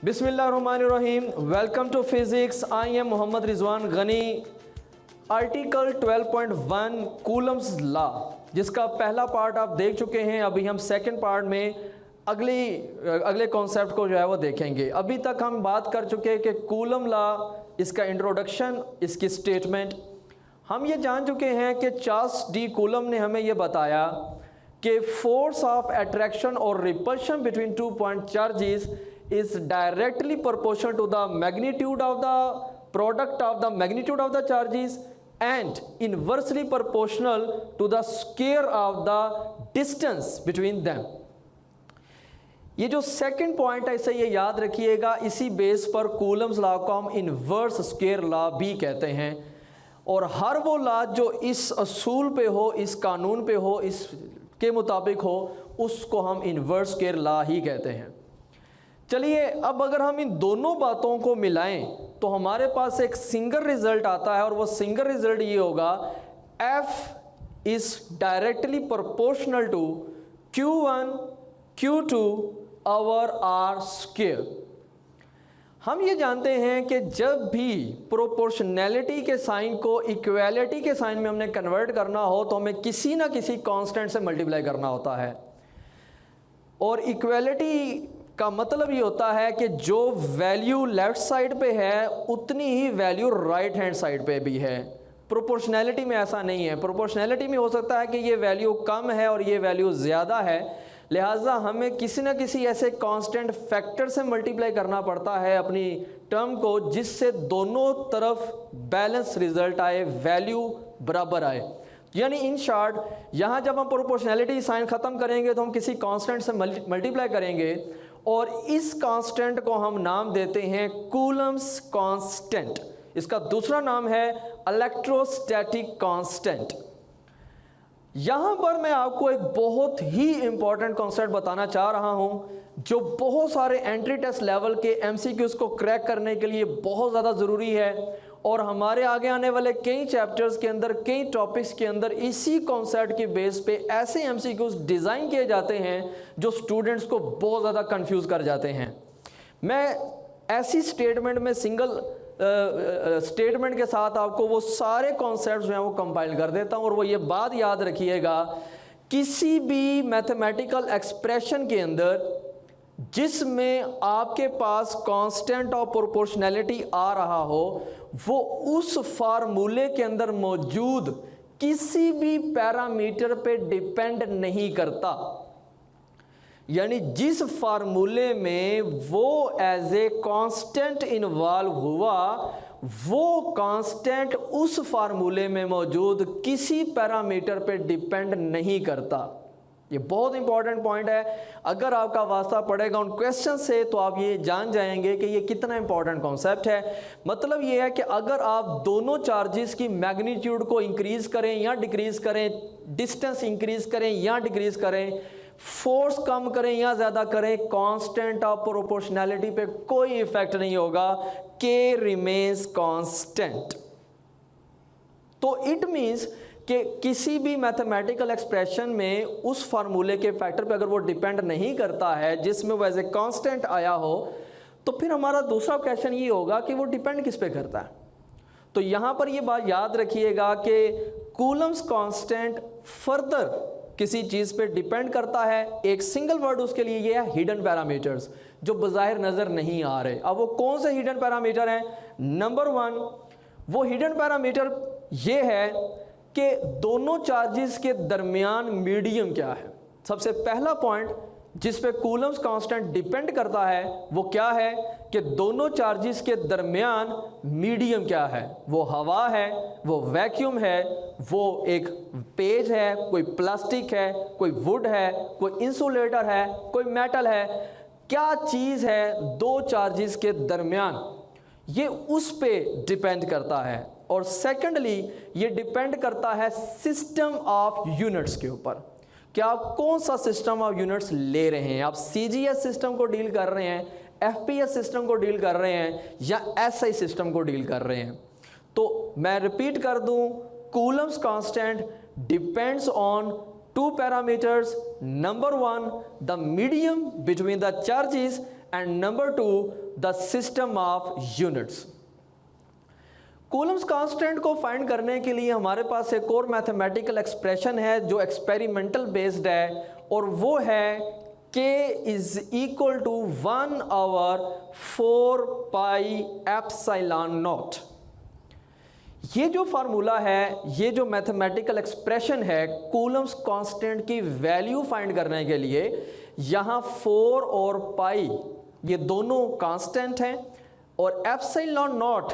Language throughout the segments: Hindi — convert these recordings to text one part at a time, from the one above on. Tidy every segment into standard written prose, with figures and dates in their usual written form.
बिस्मिल्लाहिर्रहमानिर्रहीम। Welcome to physics. I am Mohammad Rizwan Gani. Article 12.1 Coulomb's law, जिसका पहला पार्ट आप देख चुके हैं। अभी हम सेकंड पार्ट में अगले कॉन्सेप्ट को जो है वो देखेंगे। अभी तक हम बात कर चुके हैं कि कूलम लॉ, इसका इंट्रोडक्शन, इसकी स्टेटमेंट। हम ये जान चुके हैं कि चार्ल्स डी कूलम ने हमें ये बताया कि फोर्स ऑफ अट्रैक्शन और repulsion between 2 point charges is directly proportional to the magnitude of the product of the magnitude of the charges and inversely proportional to the square of the distance between them। ये जो सेकंड पॉइंट है इसे ये याद रखिएगा। इसी बेस पर कूलम्स लॉ को हम इन्वर्स स्क्वायर लॉ भी कहते हैं। और हर वो लॉ जो इस असूल पे हो, इस कानून पे हो, इसके मुताबिक हो, उसको हम इन्वर्स स्क्वायर लॉ ही कहते हैं। चलिए, अब अगर हम इन दोनों बातों को मिलाएं तो हमारे पास एक सिंगल रिजल्ट आता है, और वो सिंगल रिजल्ट ये होगा, F is directly proportional to Q1 Q2 over R square. हम ये जानते हैं कि जब भी प्रोपोर्शनैलिटी के साइन को इक्वालिटी के साइन में हमने कन्वर्ट करना हो तो हमें किसी ना किसी कांस्टेंट से मल्टीप्लाई करना होता है। और इक्वालिटी का मतलब ये होता है कि जो वैल्यू लेफ्ट साइड पे है उतनी ही वैल्यू राइट हैंड साइड पे भी है। प्रोपोर्शनैलिटी में ऐसा नहीं है। प्रोपोर्शनैलिटी में हो सकता है कि ये वैल्यू कम है और ये वैल्यू ज़्यादा है, लिहाजा हमें किसी ना किसी ऐसे कांस्टेंट फैक्टर से मल्टीप्लाई करना पड़ता है अपनी टर्म को, जिससे दोनों तरफ बैलेंस रिजल्ट आए, वैल्यू बराबर आए। यानी इन शॉर्ट, यहाँ जब हम प्रोपोर्शनैलिटी साइन ख़त्म करेंगे तो हम किसी कांस्टेंट से मल्टीप्लाई करेंगे, और इस कांस्टेंट को हम नाम देते हैं कूलम्स कांस्टेंट। इसका दूसरा नाम है इलेक्ट्रोस्टैटिक कांस्टेंट। यहां पर मैं आपको एक बहुत ही इंपॉर्टेंट कॉन्सेप्ट बताना चाह रहा हूं, जो बहुत सारे एंट्री टेस्ट लेवल के एमसीक्यूज को क्रैक करने के लिए बहुत ज़्यादा ज़रूरी है। और हमारे आगे आने वाले कई चैप्टर्स के अंदर, कई टॉपिक्स के अंदर इसी कॉन्सेप्ट के बेस पे ऐसे एमसीक्यूज डिज़ाइन किए जाते हैं जो स्टूडेंट्स को बहुत ज़्यादा कंफ्यूज कर जाते हैं। मैं ऐसी स्टेटमेंट में सिंगल स्टेटमेंट के साथ आपको वो सारे कॉन्सेप्ट्स जो हैं वो कंपाइल कर देता हूँ। और वो ये बात याद रखिएगा, किसी भी मैथमेटिकल एक्सप्रेशन के अंदर जिसमें आपके पास कांस्टेंट ऑफ प्रोपोर्शनैलिटी आ रहा हो, वो उस फार्मूले के अंदर मौजूद किसी भी पैरामीटर पे डिपेंड नहीं करता। यानी जिस फार्मूले में वो एज ए कांस्टेंट इन्वॉल्व हुआ, वो कांस्टेंट उस फार्मूले में मौजूद किसी पैरामीटर पे डिपेंड नहीं करता। ये बहुत इंपॉर्टेंट पॉइंट है। अगर आपका वास्ता पड़ेगा उन क्वेश्चन से तो आप ये जान जाएंगे कि ये कितना इंपॉर्टेंट कॉन्सेप्ट है। मतलब ये है कि अगर आप दोनों चार्जेस की मैग्नीट्यूड को इंक्रीज करें या डिक्रीज करें, डिस्टेंस इंक्रीज करें या डिक्रीज करें, फोर्स कम करें या ज़्यादा करें, कांस्टेंट ऑफ प्रोपोर्शनैलिटी पे कोई इफेक्ट नहीं होगा। के रिमेन्स कांस्टेंट। तो इट मीन्स कि किसी भी मैथमेटिकल एक्सप्रेशन में उस फार्मूले के फैक्टर पे अगर वो डिपेंड नहीं करता है जिसमें वो एज ए कांस्टेंट आया हो, तो फिर हमारा दूसरा क्वेश्चन ये होगा कि वो डिपेंड किस पे करता है। तो यहाँ पर ये बात याद रखिएगा कि कूलम्स कांस्टेंट फर्दर किसी चीज़ पे डिपेंड करता है। एक सिंगल वर्ड उसके लिए ये है, हिडन पैरामीटर्स, जो बाज़ाहिर नज़र नहीं आ रहे। अब वो कौन से हिडन पैरामीटर हैं? नंबर 1, वो हिडन पैरामीटर ये है कि दोनों चार्जेस के दरमियान मीडियम क्या है। सबसे पहला पॉइंट जिस पे कूलम्स कांस्टेंट डिपेंड करता है वो क्या है कि दोनों चार्जेस के दरमियान मीडियम क्या है। वो हवा है, वो वैक्यूम है, वो एक पेज है, कोई प्लास्टिक है, कोई वुड है, कोई इंसुलेटर है, कोई मेटल है। क्या चीज़ है दो चार्जेस के दरमियान, ये उस पे डिपेंड करता है। और सेकेंडली ये डिपेंड करता है सिस्टम ऑफ यूनिट्स के ऊपर, कि आप कौन सा सिस्टम ऑफ यूनिट्स ले रहे हैं। आप सीजीएस सिस्टम को डील कर रहे हैं, एफपीएस सिस्टम को डील कर रहे हैं, या एसआई सिस्टम को डील कर रहे हैं। तो मैं रिपीट कर दूं, Coulomb's constant depends on two parameters. Number one, the medium between the charges, and number 2 the system of units. Coulomb's constant को फाइंड करने के लिए हमारे पास एक और मैथमेटिकल एक्सप्रेशन है जो एक्सपेरिमेंटल बेस्ड है, और वो है K is equal to 1/4 pi epsilon naught. ये जो फार्मूला है, ये जो मैथमेटिकल एक्सप्रेशन है कूलम्स कांस्टेंट की वैल्यू फाइंड करने के लिए, यहाँ 4 और पाई ये दोनों कांस्टेंट हैं, और एप्सिलॉन नॉट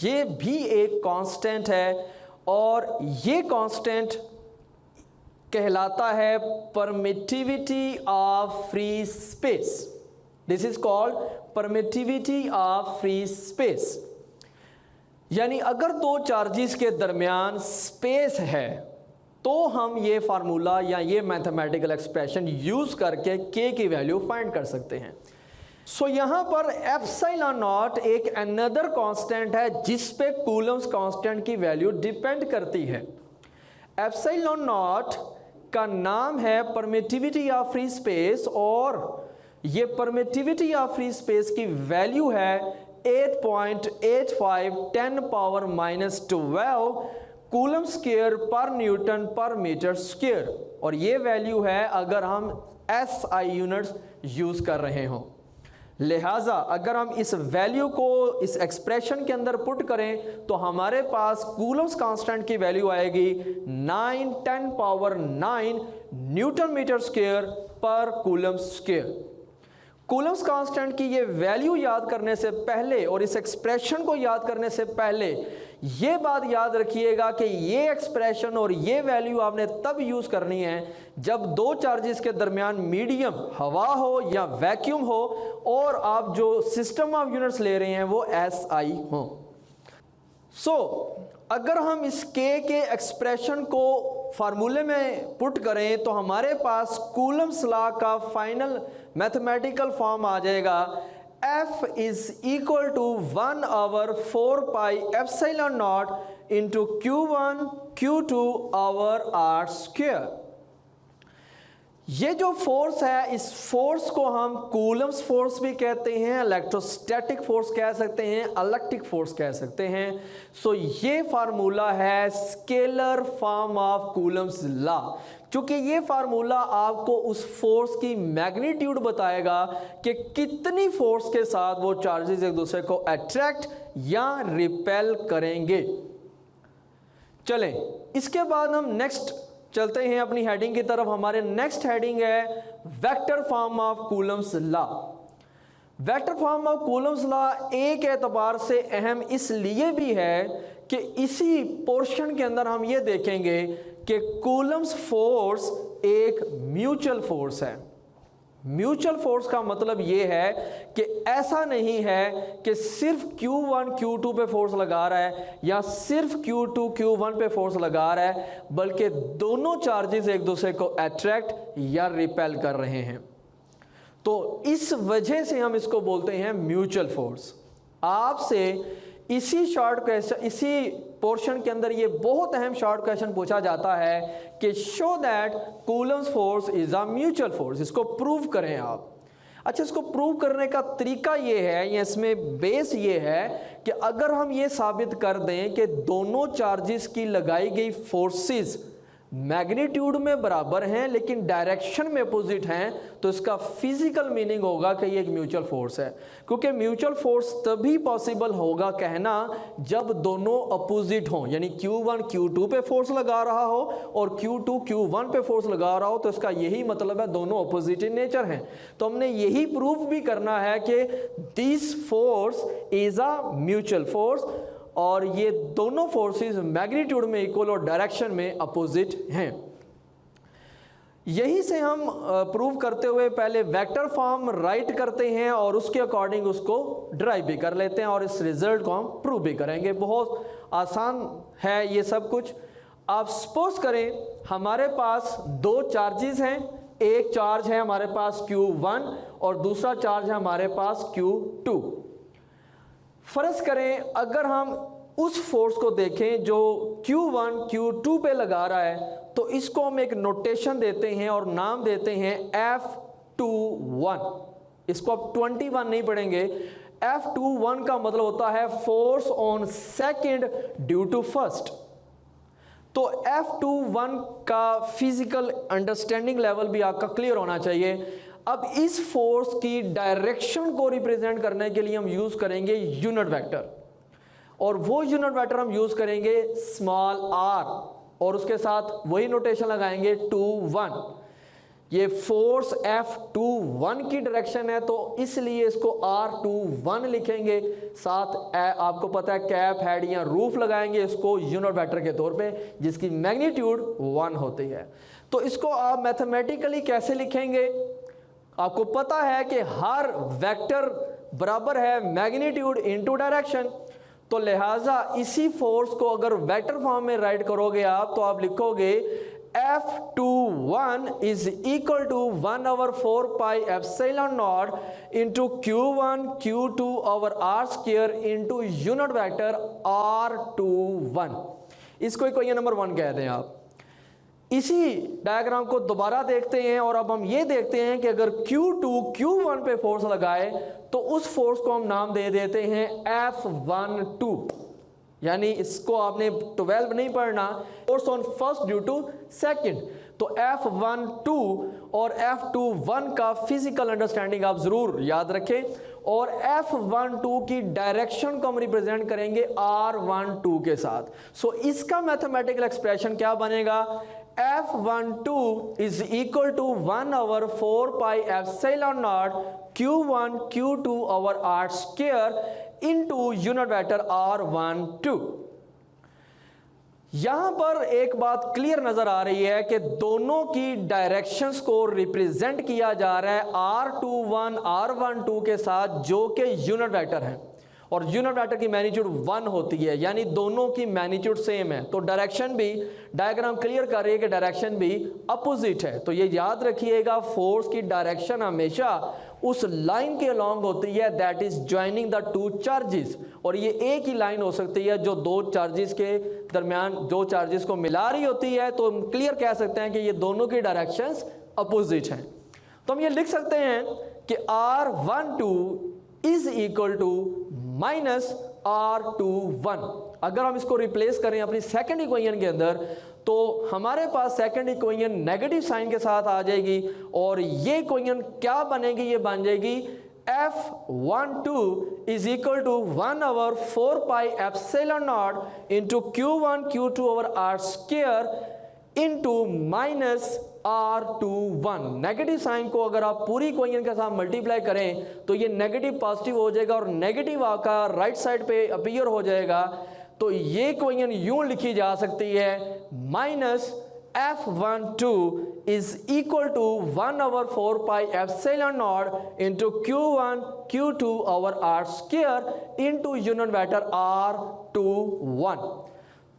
ये भी एक कांस्टेंट है, और ये कांस्टेंट कहलाता है permittivity of free space. This is called permittivity of free space. यानी अगर दो चार्जेस के दरमियान स्पेस है तो हम ये फार्मूला या ये मैथमेटिकल एक्सप्रेशन यूज करके K की वैल्यू फाइंड कर सकते हैं। सो यहां पर एप्सिलॉन नॉट एक अनदर कांस्टेंट है जिस पे कूलम्स कांस्टेंट की वैल्यू डिपेंड करती है। एप्सिलॉन नॉट का नाम है परमिटिविटी ऑफ फ्री स्पेस, और ये परमिटिविटी ऑफ फ्री स्पेस की वैल्यू है 8.85 10⁻⁻12 कूलम स्क्वायर पर न्यूटन पर मीटर स्क्वायर, और ये वैल्यू है अगर हम SI यूनिट्स यूज कर रहे हों। लिहाजा अगर हम इस वैल्यू को इस एक्सप्रेशन के अंदर पुट करें तो हमारे पास कूलम्स कांस्टेंट की वैल्यू आएगी 9×10⁹ न्यूटन मीटर स्क्वायर पर कूलम स्क्वायर। कूलम्स कांस्टेंट की ये वैल्यू याद करने से पहले और इस एक्सप्रेशन को याद करने से पहले ये बात याद रखिएगा कि ये एक्सप्रेशन और ये वैल्यू आपने तब यूज करनी है जब दो चार्जेस के दरमियान मीडियम हवा हो या वैक्यूम हो और आप जो सिस्टम ऑफ यूनिट्स ले रहे हैं वो SI हो। सो अगर हम इस K के एक्सप्रेशन को फार्मूले में पुट करें तो हमारे पास कूलम्स लॉ का फाइनल मैथमेटिकल फॉर्म आ जाएगा F is equal to 1/4 pi epsilon naught into Q1 Q2 over R square. ये जो फोर्स है इस फोर्स को हम कूलम्स फोर्स भी कहते हैं, इलेक्ट्रोस्टैटिक फोर्स कह सकते हैं, इलेक्ट्रिक फोर्स कह सकते हैं। सो ये फार्मूला है scalar form of Coulomb's law. चूंकि ये फार्मूला आपको उस फोर्स की मैग्नीट्यूड बताएगा कि कितनी फोर्स के साथ वो चार्जेस एक दूसरे को अट्रैक्ट या रिपेल करेंगे। चलें इसके बाद हम नेक्स्ट चलते हैं अपनी हेडिंग की तरफ। हमारे नेक्स्ट हेडिंग है vector form of Coulomb's law. Vector form of Coulomb's law एक एतबार से अहम इसलिए भी है कि इसी पोर्शन के अंदर हम ये देखेंगे कि कूलम्स फोर्स एक म्यूचुअल फोर्स है। म्यूचुअल फोर्स का मतलब ये है कि ऐसा नहीं है कि सिर्फ Q1 Q2 पे फोर्स लगा रहा है या सिर्फ Q2 Q1 पे फोर्स लगा रहा है, बल्कि दोनों चार्जेस एक दूसरे को अट्रैक्ट या रिपेल कर रहे हैं। तो इस वजह से हम इसको बोलते हैं म्यूचुअल फोर्स। आपसे इसी शॉर्ट क्वेश्चन, इसी पोर्शन के अंदर ये बहुत अहम शॉर्ट क्वेश्चन पूछा जाता है कि show that Coulomb's force is a mutual force. इसको प्रूव करें आप। अच्छा, इसको प्रूव करने का तरीका ये है या इसमें बेस ये है कि अगर हम ये साबित कर दें कि दोनों चार्जेस की लगाई गई फोर्सेस मैग्नीट्यूड में बराबर हैं लेकिन डायरेक्शन में अपोजिट हैं, तो इसका फिजिकल मीनिंग होगा कि ये एक म्यूचुअल फोर्स है। क्योंकि म्यूचुअल फोर्स तभी पॉसिबल होगा कहना जब दोनों अपोजिट हों, यानी Q1 Q2 पे फोर्स लगा रहा हो और Q2 Q1 पे फोर्स लगा रहा हो, तो इसका यही मतलब है दोनों अपोजिट इन नेचर हैं। तो हमने यही प्रूफ भी करना है कि this force is a mutual force और ये दोनों फोर्सेस मैग्नीट्यूड में इक्वल और डायरेक्शन में अपोजिट हैं। यही से हम प्रूव करते हुए पहले वेक्टर फॉर्म राइट करते हैं और उसके अकॉर्डिंग उसको ड्राइव भी कर लेते हैं और इस रिजल्ट को हम प्रूव भी करेंगे। बहुत आसान है ये सब कुछ। आप सपोज करें हमारे पास दो चार्जेस हैं, एक चार्ज है हमारे पास Q1 और दूसरा चार्ज है हमारे पास Q2। फर्ज करें अगर हम उस फोर्स को देखें जो Q1 Q2 पे लगा रहा है, तो इसको हम एक नोटेशन देते हैं और नाम देते हैं F21। इसको आप 21 नहीं पढ़ेंगे। F21 का मतलब होता है force on second due to first. तो F21 का फिजिकल अंडरस्टैंडिंग लेवल भी आपका क्लियर होना चाहिए। अब इस फोर्स की डायरेक्शन को रिप्रेजेंट करने के लिए हम यूज करेंगे यूनिट वेक्टर, और वो यूनिट वेक्टर हम यूज करेंगे स्मॉल r, और उसके साथ वही नोटेशन लगाएंगे 21। ये फोर्स F21 की डायरेक्शन है तो इसलिए इसको R21 लिखेंगे। साथ आपको पता है कैप, हेड या रूफ लगाएंगे इसको यूनिट वेक्टर के तौर पे, जिसकी मैग्नीट्यूड 1 होती है। तो इसको आप मैथमेटिकली कैसे लिखेंगे? आपको पता है कि हर वेक्टर बराबर है मैग्नीट्यूड इनटू डायरेक्शन, तो लिहाजा इसी फोर्स को अगर वेक्टर फॉर्म में राइट करोगे आप, तो आप लिखोगे F21 is equal to 1/4 pi epsilon naught into Q1 Q2 over R square into unit vector R21। इसको इक्वेशन नंबर 1 कहते हैं आप। इसी डायग्राम को दोबारा देखते हैं और अब हम ये देखते हैं कि अगर Q2 Q1 पे फोर्स लगाए तो उस फोर्स को हम नाम दे देते हैं F12, यानी इसको आपने 12 नहीं पढ़ना, force on first due to second. तो F12 और F21 का फिजिकल अंडरस्टैंडिंग आप जरूर याद रखें, और F12 की डायरेक्शन को हम रिप्रेजेंट करेंगे R12 के साथ। सो इसका मैथमेटिकल एक्सप्रेशन क्या बनेगा? F12 is equal to 1/4 pi epsilon naught Q1 Q2 over R square into unit vector R12। यहां पर एक बात क्लियर नजर आ रही है कि दोनों की डायरेक्शंस को रिप्रेजेंट किया जा रहा है R21 R12 के साथ, जो कि यूनिट वेक्टर है, और यूनिट वेक्टर की मैग्नीट्यूड 1 होती है, यानी दोनों की मैग्नीट्यूड सेम है। तो डायरेक्शन भी, डायग्राम क्लियर कर रही है कि डायरेक्शन भी अपोजिट है। तो ये याद रखिएगा, फोर्स की डायरेक्शन हमेशा उस लाइन के अलॉन्ग होती है that is joining the two charges, और ये एक ही लाइन हो सकती है जो दो चार्जेस के दरमियान, दो चार्जेस को मिला रही होती है। तो हम क्लियर कह सकते हैं कि ये दोनों की डायरेक्शंस अपोजिट हैं। तो हम ये लिख सकते हैं कि R12 is equal to minus R21। अगर हम इसको रिप्लेस करें अपनी सेकंड इक्वेशन के अंदर, तो हमारे पास सेकंड इक्वेशन नेगेटिव साइन के साथ आ जाएगी, और ये इक्वेशन क्या बनेगी? ये बन जाएगी F12 is equal to 1/4 pi epsilon naught into Q1 Q2 over R square into minus R21। Negative sign को अगर आप पूरी इक्वेशन के साथ मल्टीप्लाई करें तो ये नेगेटिव पॉजिटिव हो जाएगा, और नेगेटिव आपका राइट साइड पे अपीयर हो जाएगा। तो ये इक्वेशन यूं लिखी जा सकती है, minus F12 is equal to 1/4 pi epsilon naught into Q1 Q2 over R square into unit vector R21।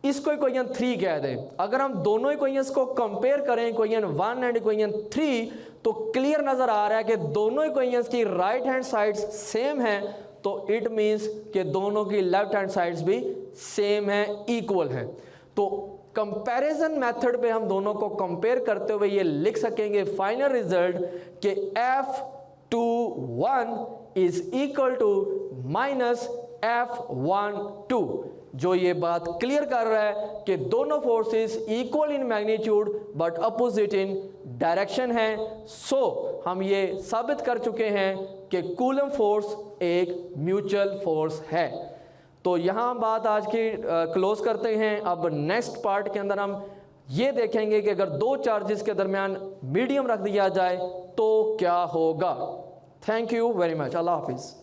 इसको इक्वेशन 3 कह दें। अगर हम दोनों इक्वेशंस को कंपेयर करें, इक्वेशन 1 एंड इक्वेशन 3, तो क्लियर नजर आ रहा है कि दोनों इक्वेशंस की राइट हैंड साइड्स सेम हैं, तो इट मींस कि दोनों की लेफ्ट हैंड साइड्स भी सेम है, इक्वल है। तो कंपैरिजन मेथड पे हम दोनों को कंपेयर करते हुए ये लिख सकेंगे फाइनल रिजल्ट कि F21 is equal to minus F12, जो ये बात क्लियर कर रहा है कि दोनों forces equal in magnitude but opposite in direction है। सो हम ये साबित कर चुके हैं कि कूलम फोर्स एक म्यूचुअल फोर्स है। तो यहाँ बात आज की क्लोज करते हैं। अब नेक्स्ट पार्ट के अंदर हम ये देखेंगे कि अगर दो चार्जेस के दरमियान मीडियम रख दिया जाए तो क्या होगा। Thank you very much. अल्लाह हाफिज़।